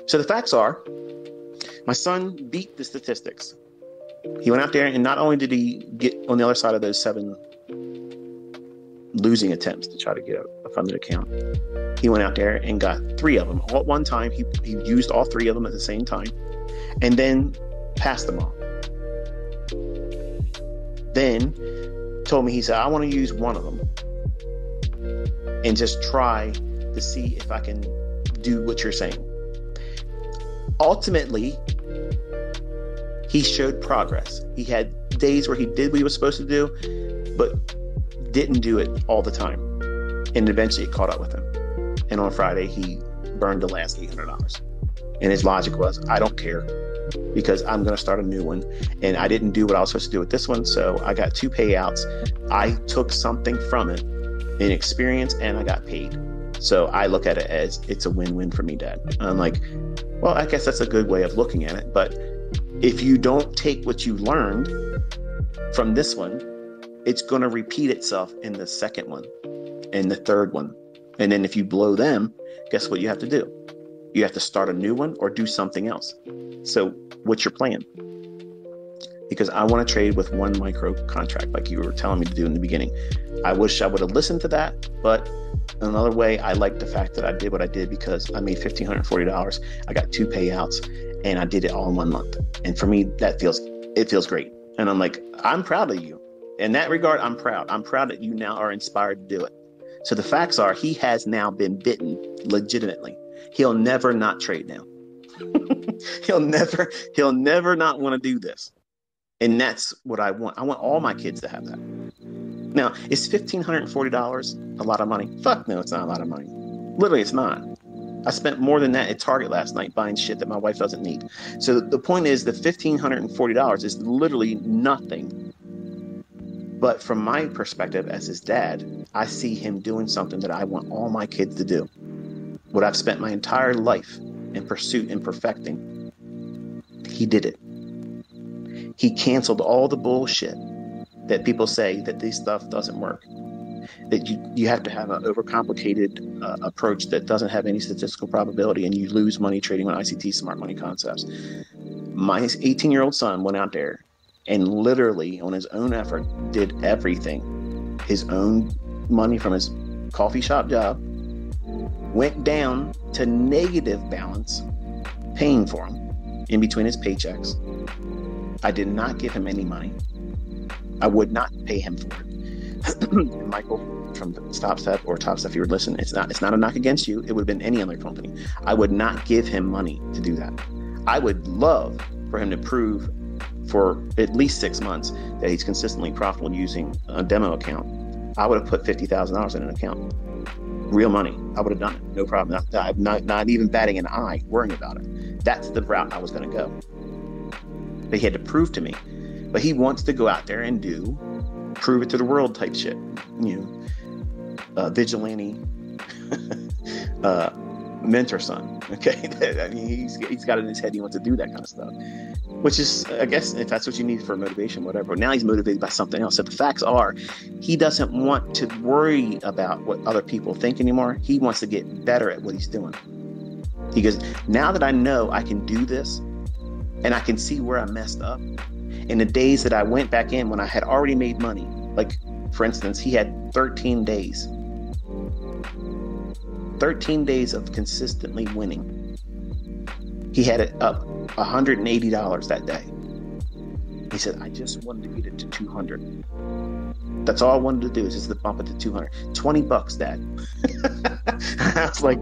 So the facts are, my son beat the statistics. He went out there, and not only did he get on the other side of those 7 losing attempts to try to get a funded account, he went out there and got 3 of them all at one time. He used all 3 of them at the same time, and then passed them all. Then told me, he said, I want to use one of them and just try to see if I can do what you're saying. Ultimately, he showed progress. He had days where he did what he was supposed to do, but didn't do it all the time. And eventually it caught up with him. And on Friday, he burned the last $800. And his logic was, I don't care, because I'm going to start a new one. And I didn't do what I was supposed to do with this one. So I got 2 payouts. I took something from it, an experience, and I got paid. So I look at it as it's a win-win for me, Dad. I'm like, well, I guess that's a good way of looking at it. But if you don't take what you learned from this one, it's going to repeat itself in the second one and the third one. And then if you blow them, guess what you have to do? You have to start a new one or do something else. So what's your plan? Because I want to trade with 1 micro contract, like you were telling me to do in the beginning. I wish I would have listened to that, but another way, I like the fact that I did what I did because I made $1,540. I got 2 payouts, and I did it all in 1 month. And for me, it feels great. And I'm like, I'm proud of you. In that regard, I'm proud. I'm proud that you now are inspired to do it. So the facts are, he has now been bitten legitimately. He'll never not trade now. He'll never not want to do this. And that's what I want. I want all my kids to have that. Now, is $1,540 a lot of money? Fuck no, it's not a lot of money. Literally, it's not. I spent more than that at Target last night buying shit that my wife doesn't need. So the point is, the $1,540 is literally nothing. But from my perspective as his dad, I see him doing something that I want all my kids to do. What I've spent my entire life in pursuit and perfecting, he did it. He canceled all the bullshit that people say that this stuff doesn't work. That you have to have an overcomplicated approach that doesn't have any statistical probability, and you lose money trading on ICT smart money concepts. My 18-year-old son went out there and literally on his own effort did everything. His own money from his coffee shop job went down to negative balance, paying for him in between his paychecks. I did not give him any money. I would not pay him for it. Michael from Stop Step or Top Step, if you would listen, it's not a knock against you. It would have been any other company. I would not give him money to do that. I would love for him to prove for at least 6 months that he's consistently profitable using a demo account. I would have put $50,000 in an account. Real money. I would have done it. No problem. Not even batting an eye, worrying about it. That's the route I was going to go. But he had to prove to me. But he wants to go out there and do prove it to the world type shit. Vigilante, mentor son. Okay. I mean, he's got it in his head. He wants to do that kind of stuff, which is, I guess, if that's what you need for motivation, whatever. Now he's motivated by something else. So the facts are, he doesn't want to worry about what other people think anymore. He wants to get better at what he's doing. He goes, now that I know I can do this and I can see where I messed up, in the days that I went back in when I had already made money, like for instance, he had 13 days of consistently winning. He had it up $180 that day. He said, I just wanted to get it to 200. That's all I wanted to do, is just to bump it to 200. $20, Dad. I was like,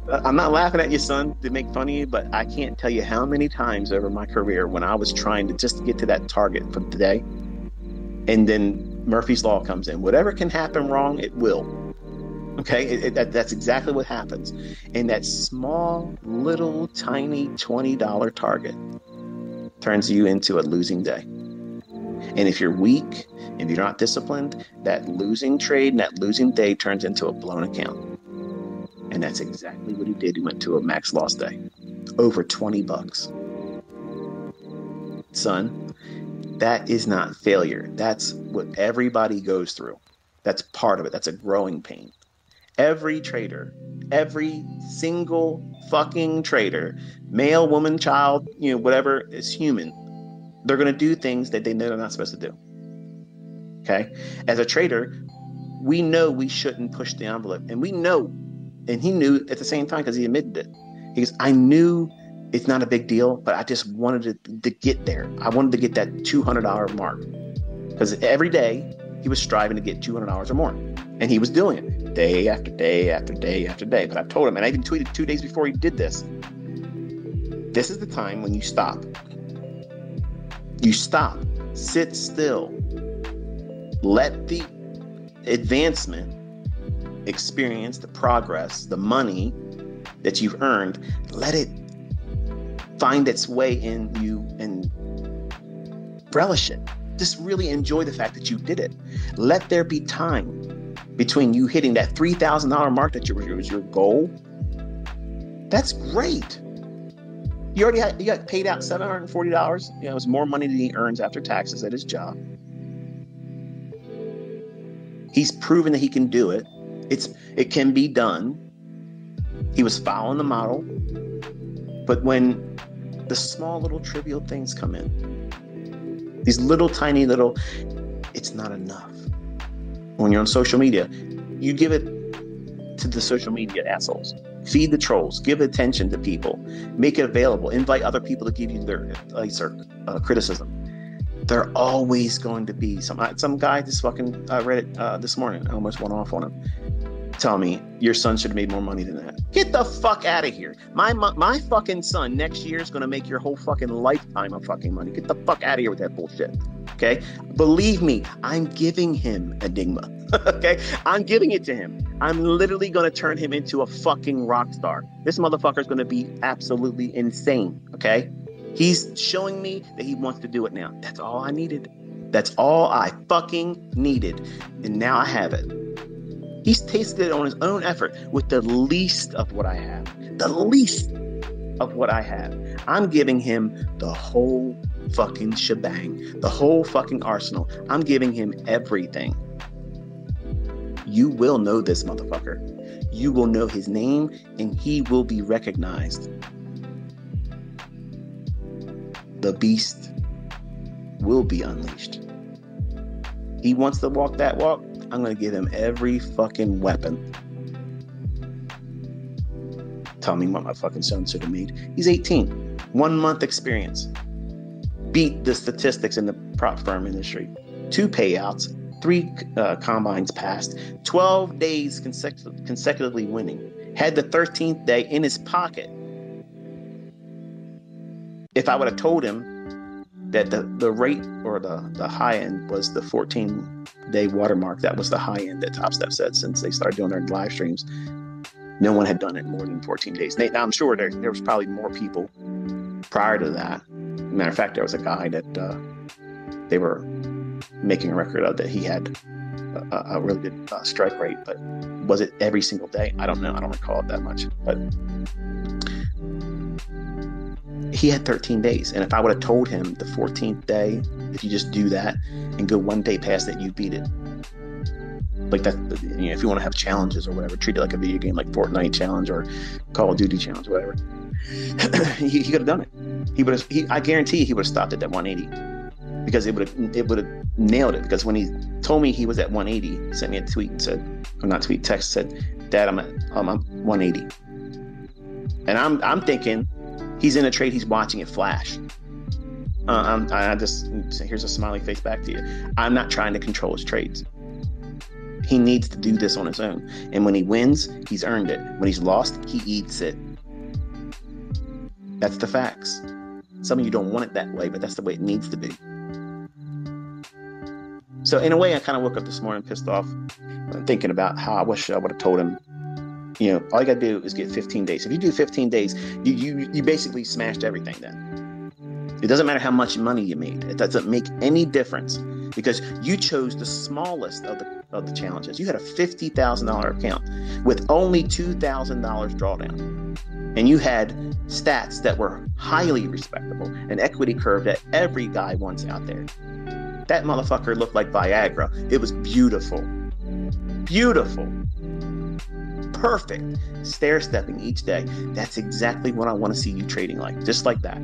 I'm not laughing at you, son, to make fun of you, but I can't tell you how many times over my career when I was trying to just get to that target for the day, and then Murphy's Law comes in. Whatever can happen wrong, it will. Okay, that's exactly what happens. And that small, little, tiny $20 target turns you into a losing day. And if you're weak, if you're not disciplined, that losing trade and that losing day turns into a blown account. And that's exactly what he did. He went to a max loss day. Over $20. Son, that is not failure. That's what everybody goes through. That's part of it. That's a growing pain. Every trader, every single fucking trader, male, woman, child, whatever is human, they're going to do things that they know they're not supposed to do. Okay? As a trader, we know we shouldn't push the envelope. And we know, and he knew at the same time because he admitted it. He goes, I knew it's not a big deal, but I just wanted to get there. I wanted to get that $200 mark. Because every day he was striving to get $200 or more. And he was doing it day after day after day after day. But I told him, and I even tweeted 2 days before he did this, this is the time when you stop. You stop. Sit still. Let the advancement, experience, the progress, the money that you've earned, let it find its way in you and relish it. Just really enjoy the fact that you did it. Let there be time between you hitting that $3,000 mark that was your goal. That's great. You got paid out $740. It was more money than he earns after taxes at his job. He's proven that he can do it. It can be done. He was following the model. But when the small little trivial things come in, these little tiny little, it's not enough. When you're on social media, you give it to the social media assholes. Feed the trolls. Give attention to people. Make it available. Invite other people to give you their advice or criticism. There are always going to be some guy just fucking read it this morning. I almost went off on him. Tell me your son should have made more money than that. Get the fuck out of here. My fucking son next year is going to make your whole fucking lifetime of fucking money. Get the fuck out of here with that bullshit. Okay? Believe me, I'm giving him Enigma. Okay? I'm giving it to him. I'm literally going to turn him into a fucking rock star. This motherfucker is going to be absolutely insane. Okay? He's showing me that he wants to do it now. That's all I needed. That's all I fucking needed. And now I have it. He's tasted it on his own effort with the least of what I have. The least of what I have. I'm giving him the whole fucking shebang. The whole fucking arsenal. I'm giving him everything. You will know this motherfucker. You will know his name and he will be recognized. The beast will be unleashed. He wants to walk that walk. I'm going to give him every fucking weapon. Tell me what my fucking son should have made. He's 18. 1 month experience. Beat the statistics in the prop firm industry. 2 payouts. 3 combines passed. 12 days consecutively winning. Had the 13th day in his pocket. If I would have told him that the rate or the high end was the 14-day watermark, that was the high end that Top Step said since they started doing their live streams. No one had done it more than 14 days. Now, I'm sure there was probably more people prior to that. Matter of fact, there was a guy that they were making a record of that he had a really good strike rate, but was it every single day? I don't know. I don't recall it that much, but he had 13 days. And if I would have told him the 14th day, if you just do that and go 1 day past it, you beat it. Like that, if you want to have challenges or whatever, treat it like a video game, like Fortnite challenge or Call of Duty challenge, whatever. he could have done it. I guarantee he would have stopped at that 180 because it would have nailed it. Because when he told me he was at 180, he sent me a tweet and said, or not tweet, text, said, Dad, I'm 180. And I'm thinking, he's in a trade. He's watching it flash. I just, here's a smiley face back to you. I'm not trying to control his trades. He needs to do this on his own. And when he wins, he's earned it. When he's lost, he eats it. That's the facts. Some of you don't want it that way, but that's the way it needs to be. So in a way, I kind of woke up this morning pissed off, thinking about how I wish I would have told him, all you got to do is get 15 days. If you do 15 days, you basically smashed everything then. It doesn't matter how much money you made. It doesn't make any difference because you chose the smallest of the challenges. You had a $50,000 account with only $2,000 drawdown. And you had stats that were highly respectable, an equity curve that every guy wants out there. That motherfucker looked like Viagra. It was beautiful. Beautiful. Perfect. Stair stepping each day. That's exactly what I want to see you trading like. Just like that.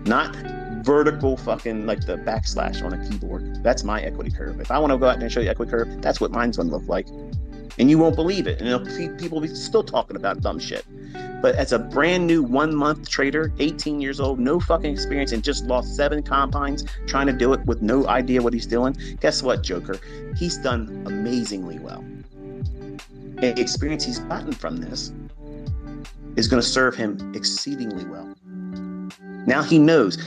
Not vertical fucking like the backslash on a keyboard. That's my equity curve. If I want to go out there and show you equity curve, that's what mine's going to look like. And you won't believe it. And people will be still talking about dumb shit. But as a brand new 1 month trader, 18 years old, no fucking experience, and just lost 7 combines trying to do it with no idea what he's doing, guess what, Joker? He's done amazingly well. And the experience he's gotten from this is going to serve him exceedingly well. Now he knows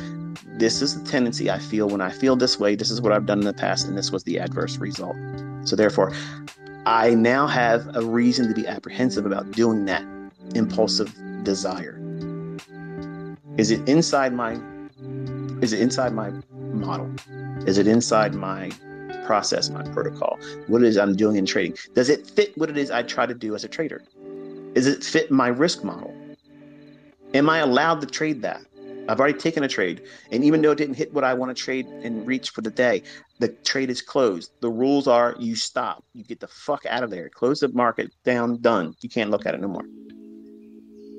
this is the tendency I feel when I feel this way. This is what I've done in the past, and this was the adverse result. So therefore, I now have a reason to be apprehensive about doing that impulsive desire. Is it inside my model? Is it inside my process, my protocol? What it is I'm doing in trading? Does it fit what it is I try to do as a trader? Is it fit my risk model? Am I allowed to trade that? I've already taken a trade, and even though it didn't hit what I want to trade and reach for the day, the trade is closed. The rules are you stop. You get the fuck out of there. Close the market down, done. You can't look at it no more.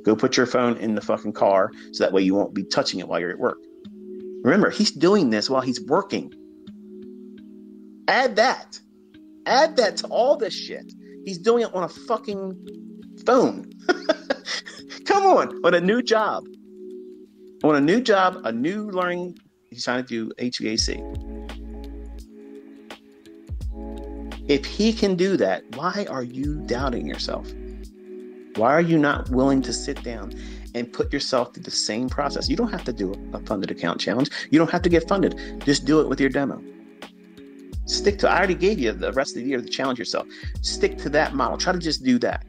Go put your phone in the fucking car so that way you won't be touching it while you're at work. Remember, he's doing this while he's working. Add that to all this shit. He's doing it on a fucking phone. Come on a new job. On a new job, a new learning. He's trying to do HVAC. If he can do that, why are you doubting yourself? Why are you not willing to sit down and put yourself through the same process? You don't have to do a funded account challenge. You don't have to get funded. Just do it with your demo. Stick to, I already gave you the rest of the year to challenge yourself. Stick to that model. Try to just do that.